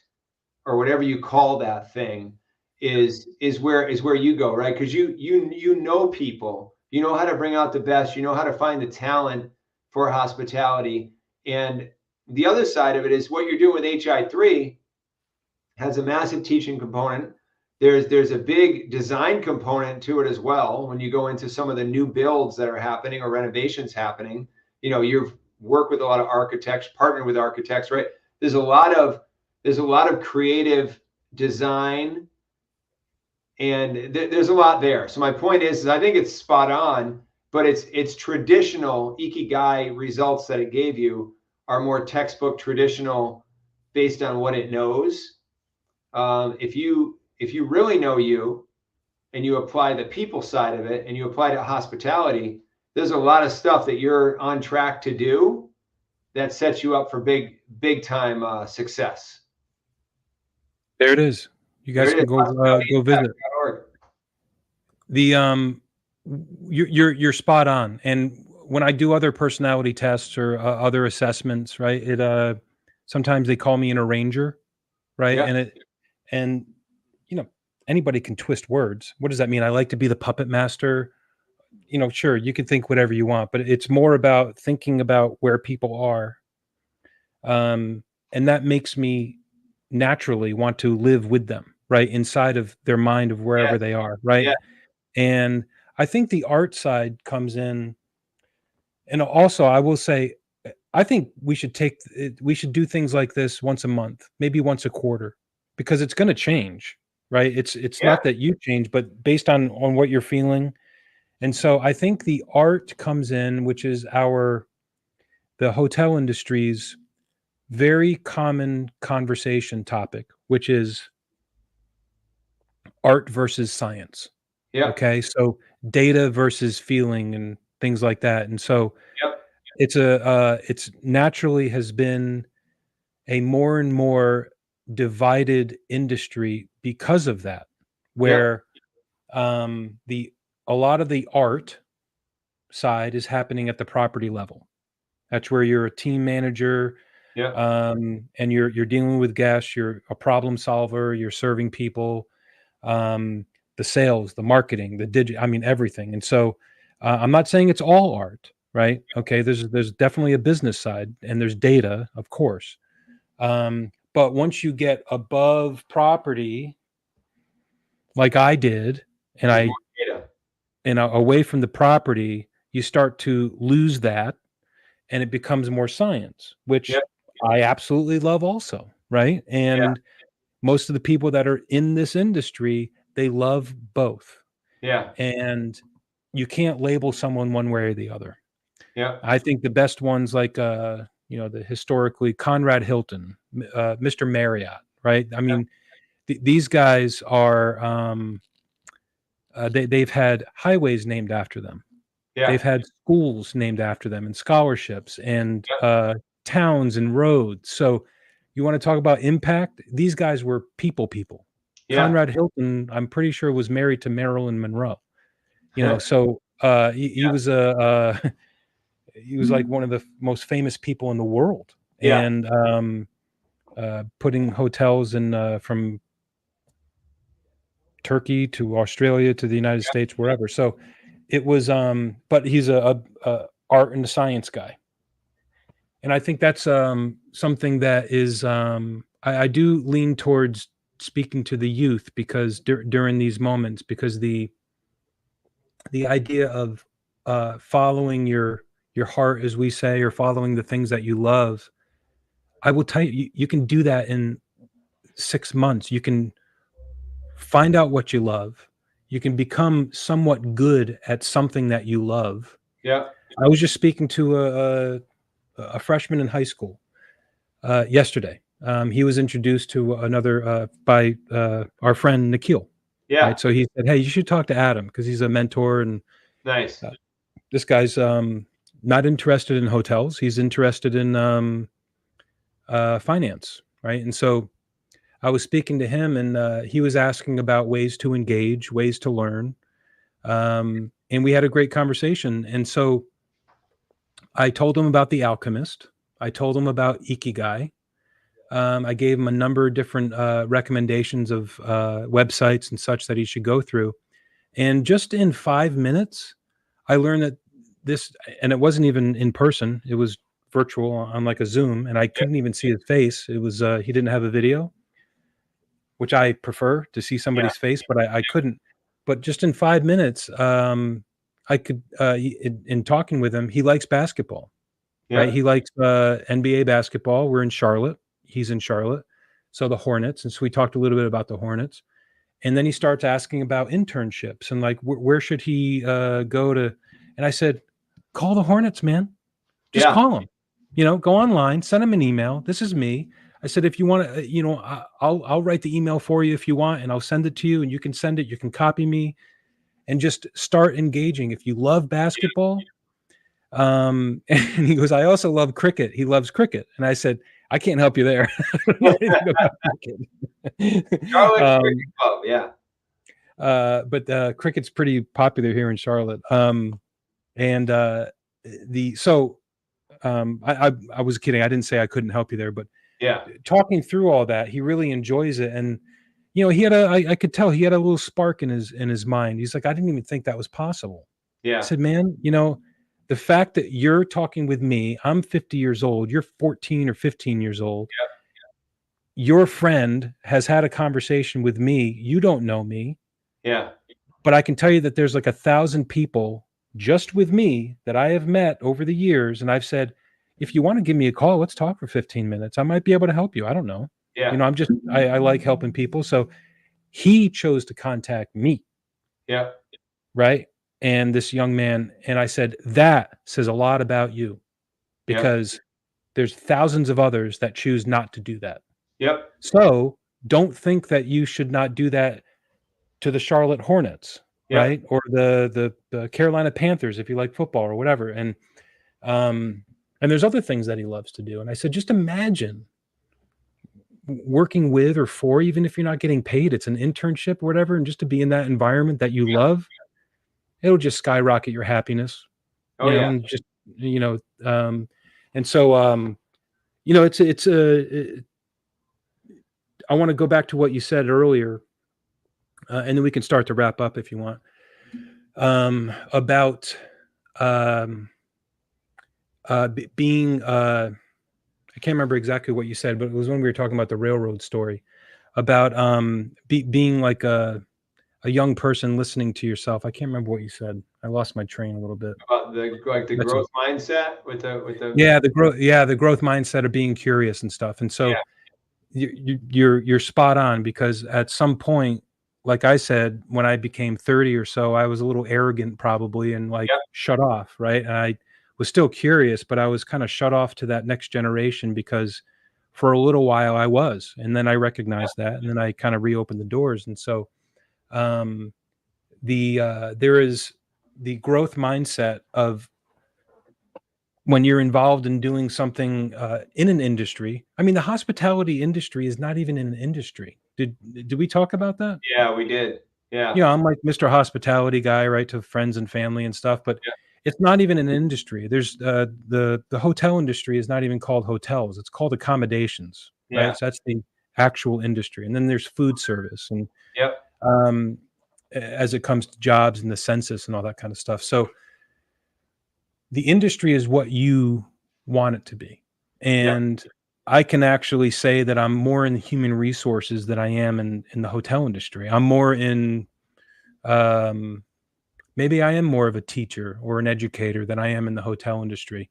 or whatever you call that thing, is where you go, right? Because you know people, you know how to bring out the best, you know how to find the talent for hospitality. And the other side of it is what you're doing with HI3 has a massive teaching component. There's a big design component to it as well. When you go into some of the new builds that are happening or renovations happening, you've worked with a lot of architects, partnered with architects, right? There's a lot of creative design, and there's a lot there. So my point is I think it's spot on, but it's traditional ikigai results that it gave you are more textbook traditional based on what it knows. If you really know you and you apply the people side of it and you apply to hospitality, there's a lot of stuff that you're on track to do that sets you up for big time success. There it is. You There guys it is. can go visit. Hospitalityimpact.org. The you're spot on. And when I do other personality tests or other assessments, right? Sometimes they call me an arranger, right? Yeah, And you know, anybody can twist words. What does that mean? I like to be the puppet master. Sure, you can think whatever you want, but it's more about thinking about where people are. And that makes me naturally want to live with them, right? Inside of their mind of yeah, wherever they are, right? yeah, And I think the art side comes in. And also, I will say, I think we should do things like this once a month, maybe once a quarter, because it's going to change, right? It's yeah, not that you change, but based on what you're feeling. And so I think the art comes in, which is the hotel industry's very common conversation topic, which is art versus science. yeah, Okay, so data versus feeling and things like that. And so yep, it's naturally has been a more and more divided industry because of that, yep, where the a lot of the art side is happening at the property level. That's where you're a team manager, yep, and you're dealing with guests. You're a problem solver. You're serving people. The sales, the marketing, the I mean everything. And so I'm not saying it's all art, right? Okay, there's definitely a business side, and there's data, of course. But once you get above property, like I did, and there's I more data. away from the property, you start to lose that, and it becomes more science, which Yep, I absolutely love also, right? yeah, And most of the people that are in this industry, they love both. yeah, And you can't label someone one way or the other. yeah, I think the best ones like the historically Conrad Hilton, Mr. Marriott, right? I mean, these guys are they've had highways named after them. yeah, They've had schools named after them and scholarships and yeah, towns and roads. So you want to talk about impact? These guys were people. yeah, Conrad Hilton, I'm pretty sure, was married to Marilyn Monroe. yeah, So he was he was like one of the most famous people in the world. Yeah. and putting hotels in from Turkey to Australia to the United Yeah. States, wherever. So it was, but he's a art and a science guy, and I think that's something that is I do lean towards speaking to the youth because during these moments, because the idea of following your heart, as we say, or following the things that you love, I will tell you, you can do that in 6 months. You can find out what you love. You can become somewhat good at something that you love. Yeah. I was just speaking to a freshman in high school yesterday. He was introduced to another by our friend Nikhil. Yeah. Right, so he said, "Hey, you should talk to Adam because he's a mentor, and Nice. uh, this guy's not interested in hotels. He's interested in finance." Right, and so I was speaking to him, and he was asking about ways to engage, ways to learn, and we had a great conversation. And so I told him about The Alchemist. I told him about Ikigai. I gave him a number of different recommendations of websites and such that he should go through. And just in 5 minutes, I learned that this, and it wasn't even in person, it was virtual on like a Zoom, and I Yeah. couldn't even see his face. It was, he didn't have a video, which I prefer to see Yeah. somebody's face, but I couldn't. But just in 5 minutes, I could, in talking with him, he likes basketball, right? Yeah. He likes NBA basketball. We're in Charlotte. He's in Charlotte. So the Hornets. And so we talked a little bit about the Hornets. And then he starts asking about internships and like where should he go to? And I said, call the Hornets, man. Just Yeah. call them. Go online, send them an email. This is me. I said, if you want to, I'll write the email for you if you want, and I'll send it to you, and you can send it. You can copy me, and just start engaging. If you love basketball, and he goes, I also love cricket. He loves cricket, and I said, I can't help you there. I don't know anything about cricket. Charlotte Cricket Club. Yeah. But cricket's pretty popular here in Charlotte. And the so I was kidding. I didn't say I couldn't help you there, but Yeah. talking through all that, he really enjoys it. And he had I could tell he had a little spark in his mind. He's like, I didn't even think that was possible. I Yeah. said, man, the fact that you're talking with me, I'm 50 years old, you're 14 or 15 years old. Your friend has had a conversation with me. You don't know me. Yeah. But I can tell you that there's like 1,000 people just with me that I have met over the years. And I've said, if you want to give me a call, let's talk for 15 minutes. I might be able to help you. I don't know. Yeah. I like helping people. So he chose to contact me. Yeah. Right. And this young man, and I said, that says a lot about you Yep. because there's thousands of others that choose not to do that. Yep. So don't think that you should not do that to the Charlotte Hornets, Yep. right? Or the Carolina Panthers if you like football or whatever. And there's other things that he loves to do. And I said, just imagine working with or for, even if you're not getting paid, it's an internship or whatever, and just to be in that environment that you love, it'll just skyrocket your happiness, Oh yeah. and just, and so, I want to go back to what you said earlier, and then we can start to wrap up if you want, about um, being. I can't remember exactly what you said, but it was when we were talking about the railroad story about being like a young person listening to yourself. I can't remember what you said. I lost my train a little bit. About the That's growth mindset with the yeah, the growth mindset of being curious and stuff. And so yeah. you're spot on, because at some point, like I said, when I became 30 or so, I was a little arrogant probably, and like Yep. shut off, right? And I was still curious, but I was kind of shut off to that next generation because for a little while I was, and then I recognized that, and then I kind of reopened the doors. And so um there is the growth mindset of when you're involved in doing something in an industry. I mean, the hospitality industry is not even an industry. Did we talk about that? Yeah, we did. Yeah. I'm like Mr. Hospitality guy, right, to friends and family and stuff, but Yeah. It's not even an industry. There's the hotel industry is not even called hotels. It's called accommodations, Yeah. right? So that's the actual industry. And then there's food service and Yep. um, as it comes to jobs and the census and all that kind of stuff. So the industry is what you want it to be. Yep. And I can actually say that I'm more in human resources than I am in the hotel industry. I'm more in um, maybe I am more of a teacher or an educator than I am in the hotel industry.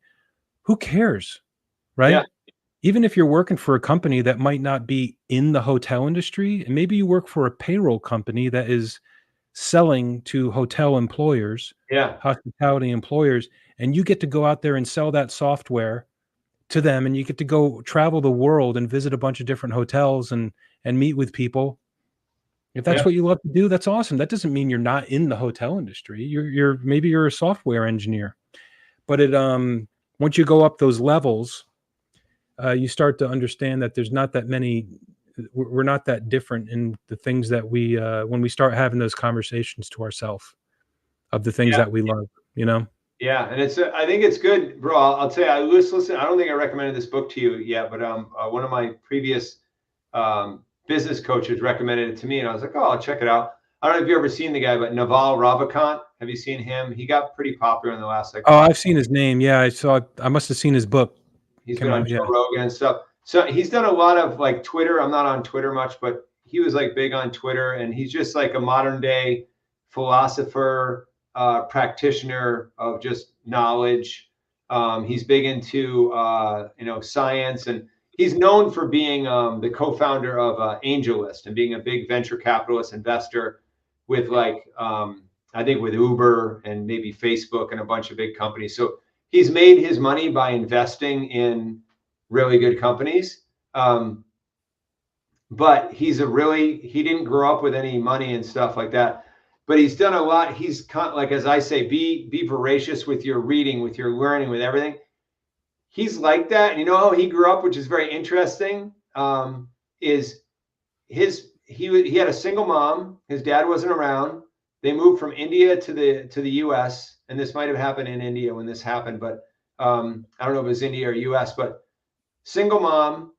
Who cares, Yeah. right? Even if you're working for a company that might not be in the hotel industry, and maybe you work for a payroll company that is selling to hotel employers, Yeah. hospitality employers, and you get to go out there and sell that software to them, and you get to go travel the world and visit a bunch of different hotels and meet with people. If that's Yeah. what you love to do, that's awesome. That doesn't mean you're not in the hotel industry. You're maybe you're a software engineer, but it once you go up those levels, you start to understand that there's not that many. We're not that different in the things that we when we start having those conversations to ourselves of the things Yeah. that we love. You know. Yeah, and it's I think it's good, bro. I'll tell you, listen. I don't think I recommended this book to you yet, but one of my previous business coaches recommended it to me, and I was like, oh, I'll check it out. I don't know if you've ever seen the guy, but Naval Ravikant. Have you seen him? He got pretty popular in the last like Oh, 5. I've seen his name. Yeah, I saw. I must have seen his book. He's been Came on out. Joe Yeah. Rogan and stuff. So he's done a lot of like Twitter. I'm not on Twitter much, but he was like big on Twitter, and he's just like a modern day philosopher, practitioner of just knowledge. He's big into science, and he's known for being the co-founder of AngelList and being a big venture capitalist investor with like I think with Uber and maybe Facebook and a bunch of big companies. So he's made his money by investing in really good companies. But he didn't grow up with any money and stuff like that. But he's done a lot. He's like, as I say, be voracious with your reading, with your learning, with everything. He's like that. And you know how he grew up, which is very interesting, is he had a single mom. His dad wasn't around. They moved from India to the U.S. and this might have happened in India when this happened, but I don't know if it was India or U.S. But single mom.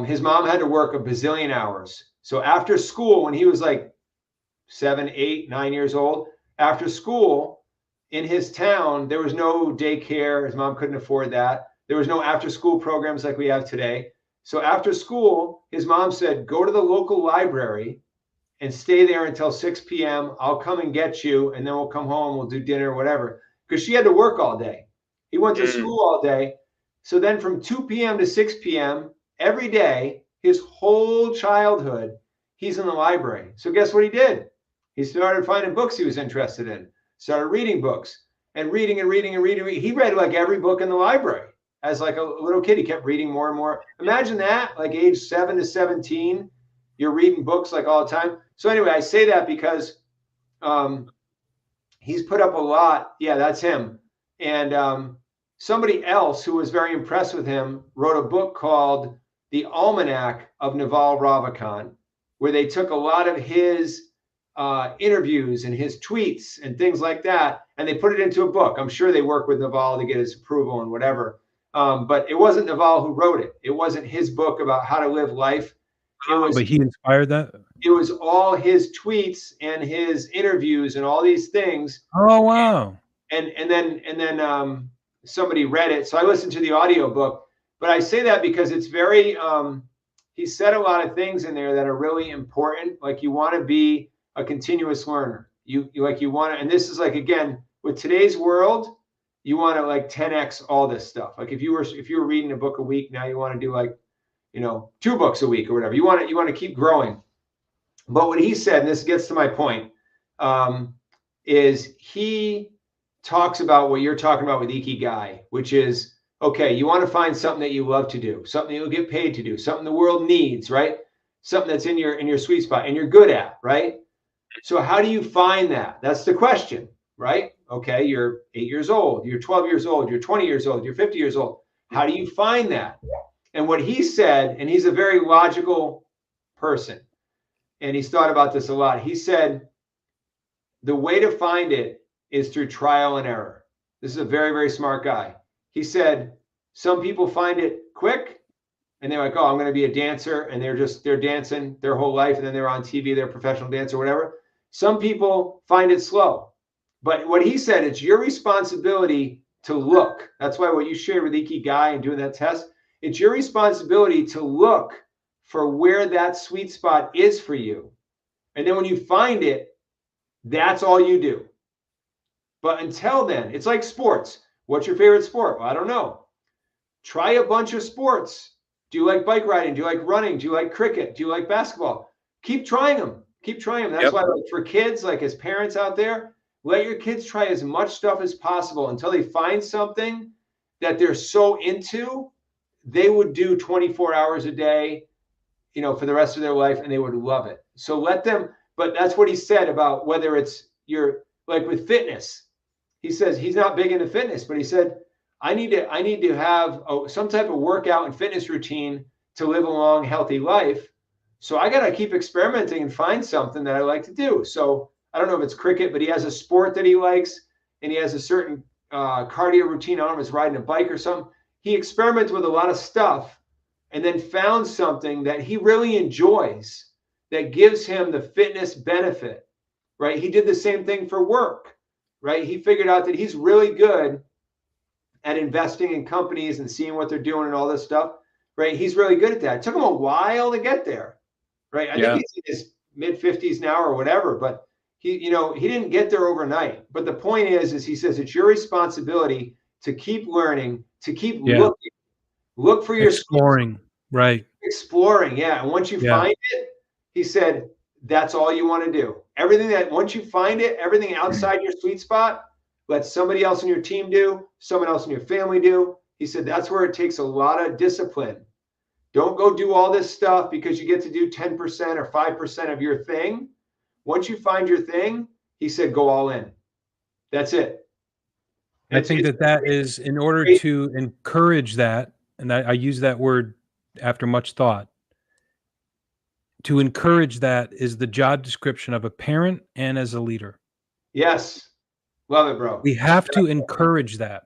His mom had to work a bazillion hours. So after school, when he was like 7, 8, 9 years old, after school in his town, there was no daycare. His mom couldn't afford that. There was no after school programs like we have today. So after school, his mom said, go to the local library and stay there until 6 p.m. I'll come and get you, and then we'll come home, we'll do dinner or whatever. Because she had to work all day. He went to school all day. So then from 2 p.m. to 6 p.m. every day, his whole childhood, he's in the library. So guess what he did? He started finding books he was interested in, started reading books and reading and reading and reading. He read like every book in the library as like a little kid. He kept reading more and more. Imagine that, like age 7 to 17, you're reading books like all the time. So anyway, I say that because he's put up a lot. Yeah, that's him. And somebody else who was very impressed with him wrote a book called The Almanac of Naval Ravikant, where they took a lot of his interviews and his tweets and things like that, and they put it into a book. I'm sure they worked with Naval to get his approval and whatever. But it wasn't Naval who wrote it. It wasn't his book about how to live life. It was But he inspired that. it was all his tweets and his interviews and all these things. Oh wow. And then somebody read it, so I listened to the audiobook. But I say that because it's very he said a lot of things in there that are really important. Like, you want to be a continuous learner. You want to, and this is like, again, with today's world, you want to like 10x all this stuff. Like if you were reading a book a week, now you want to do like 2 books a week or whatever. You want to keep growing. But what he said, and this gets to my point, is he talks about what you're talking about with Ikigai, which is, okay, you want to find something that you love to do, something you'll get paid to do, something the world needs, right? Something that's in your sweet spot and you're good at, right? So how do you find that? That's the question, right? Okay, you're 8 years old, you're 12 years old, you're 20 years old, you're 50 years old. How do you find that? And what he said, and he's a very logical person, and he's thought about this a lot. He said, the way to find it is through trial and error. This is a very, very smart guy. He said, some people find it quick and they're like, oh, I'm going to be a dancer. And they're dancing their whole life. And then they're on TV, they're a professional dancer, whatever. Some people find it slow. But what he said, it's your responsibility to look. That's why what you shared with Ikigai and doing that test, it's your responsibility to look for where that sweet spot is for you. And then when you find it, that's all you do. But until then, it's like sports. What's your favorite sport? Well, I don't know. Try a bunch of sports. Do you like bike riding? Do you like running? Do you like cricket? Do you like basketball? Keep trying them. Keep trying them. That's why, like, for kids, like as parents out there, let your kids try as much stuff as possible until they find something that they're so into, they would do 24 hours a day, for the rest of their life, and they would love it. So let them, but that's what he said about whether it's like with fitness. He says he's not big into fitness, but he said, I need to have some type of workout and fitness routine to live a long, healthy life. So I got to keep experimenting and find something that I like to do. So I don't know if it's cricket, but he has a sport that he likes, and he has a certain cardio routine. I don't know if it's riding a bike or something. He experiments with a lot of stuff and then found something that he really enjoys that gives him the fitness benefit, right? He did the same thing for work, right? He figured out that he's really good at investing in companies and seeing what they're doing and all this stuff, right? He's really good at that. It took him a while to get there, right? I think he's in his mid-50s now or whatever, but he didn't get there overnight. But the point is he says it's your responsibility to keep learning, to keep looking, look for your exploring, right? Exploring, yeah. And once you find it, he said, that's all you want to do. Once you find it, everything outside your sweet spot, let somebody else in your team do, someone else in your family do. He said that's where it takes a lot of discipline. Don't go do all this stuff because you get to do 10% or 5% of your thing. Once you find your thing, he said, go all in. That's it. I think that is, in order to encourage that, and I use that word after much thought, to encourage that is the job description of a parent and as a leader. Yes. Love it, bro. We have to encourage that.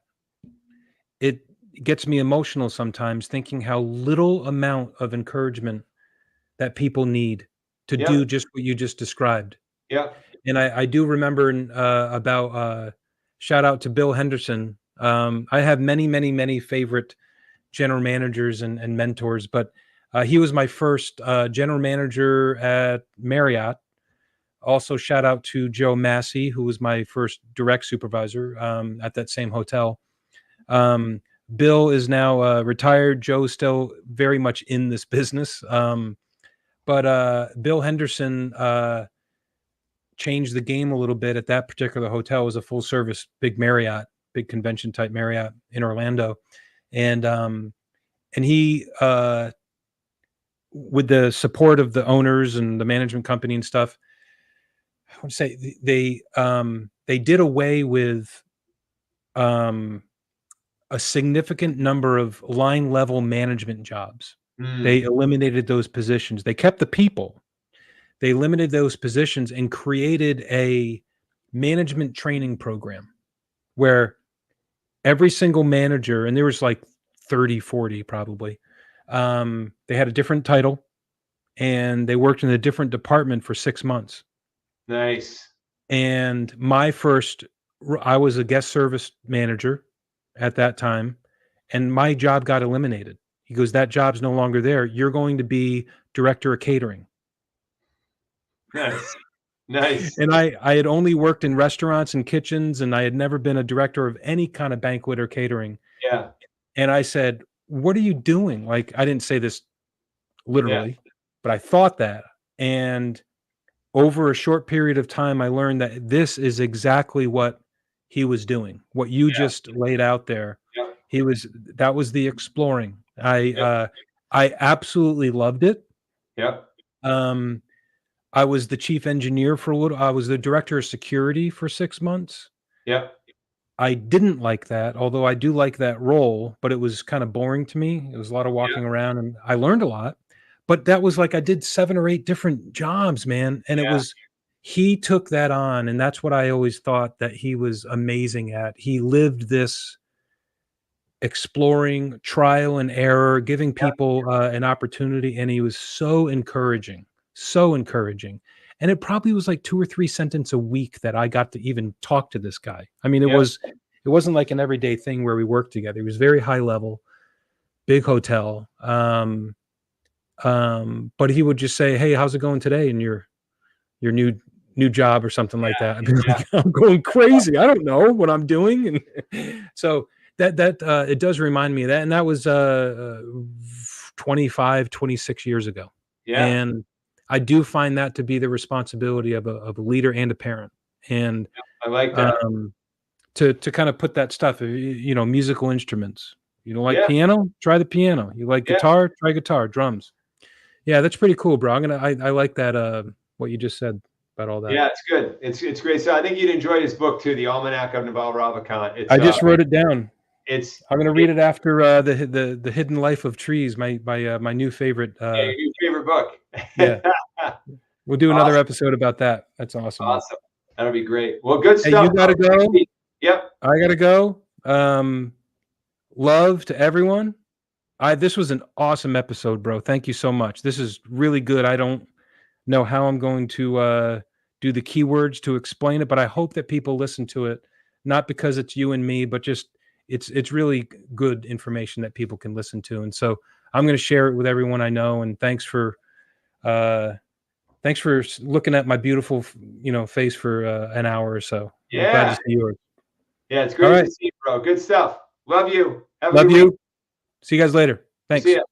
It gets me emotional sometimes thinking how little amount of encouragement that people need to do just what you just described. Yeah. And I do remember about shout out to Bill Henderson. I have many favorite general managers and mentors, but he was my first general manager at Marriott. Also, shout out to Joe Massey, who was my first direct supervisor at that same hotel. Bill is now retired. Joe's still very much in this business. But Bill Henderson changed the game a little bit at that particular hotel. It was a full service, big Marriott, big convention type Marriott in Orlando. And he, with the support of the owners and the management company and stuff, I would say they did away with a significant number of line level management jobs. They eliminated those positions. They kept the people. They limited those positions and created a management training program where every single manager, and there was like 30, 40 probably, they had a different title and they worked in a different department for 6 months. Nice. And I was a guest service manager at that time, and my job got eliminated. He goes, that job's no longer there. You're going to be director of catering. Nice. And I had only worked in restaurants and kitchens, and I had never been a director of any kind of banquet or catering. Yeah. And I said, what are you doing? Like, I didn't say this literally, but I thought that. And over a short period of time, I learned that this is exactly what he was doing. What you just laid out there. Yeah. That was the exploring. I absolutely loved it. Yep. I was the chief engineer for a little. I was the director of security for 6 months. Yep. I didn't like that, although I do like that role, but it was kind of boring to me. It was a lot of walking around, and I learned a lot. But that was like I did 7 or 8 different jobs, man, and it was he took that on, and that's what I always thought that he was amazing at. He lived this exploring, trial and error, giving Yeah, people, an opportunity, and he was so encouraging, so encouraging. And it probably was like 2 or 3 sentence a week that I got to even talk to this guy. I mean, yeah, it wasn't like an everyday thing where we worked together. He was very high level, big hotel, but he would just say, "Hey, how's it going today in your new job?" or something like that. I'd be yeah, like, "I'm going crazy. I don't know what I'm doing." And so that it does remind me of that, and that was 25, 26 years ago. yeah. And I do find that to be the responsibility of a leader and a parent. And I like that. um, to kind of put that stuff, musical instruments. You don't like Yeah, piano? Try the piano. You like yeah, guitar? Try guitar, drums. Yeah, that's pretty cool, bro. I like that, what you just said about all that. yeah. It's good. It's great. So I think you'd enjoy his book too, The Almanac of Naval Ravikant. I just wrote it down. It's I'm gonna it, read it after, the Hidden Life of Trees, my new favorite, yeah, your favorite book. yeah. We'll do another Awesome, episode about that. That's awesome, man. awesome. That'll be great. Well, good Hey, you stuff, gotta go. bro. Yep. I gotta go. Love to everyone. This was an awesome episode, bro. Thank you so much. This is really good. I don't know how I'm going to do the keywords to explain it, but I hope that people listen to it, not because it's you and me, but just it's really good information that people can listen to. And so I'm going to share it with everyone I know. And uh, thanks for looking at my beautiful face for an hour or so. I'm glad to Yeah. see yours. Yeah. It's All great to right, see you, bro. Good stuff. Love you. Have a love good week. you. See you guys later. See Thanks. ya.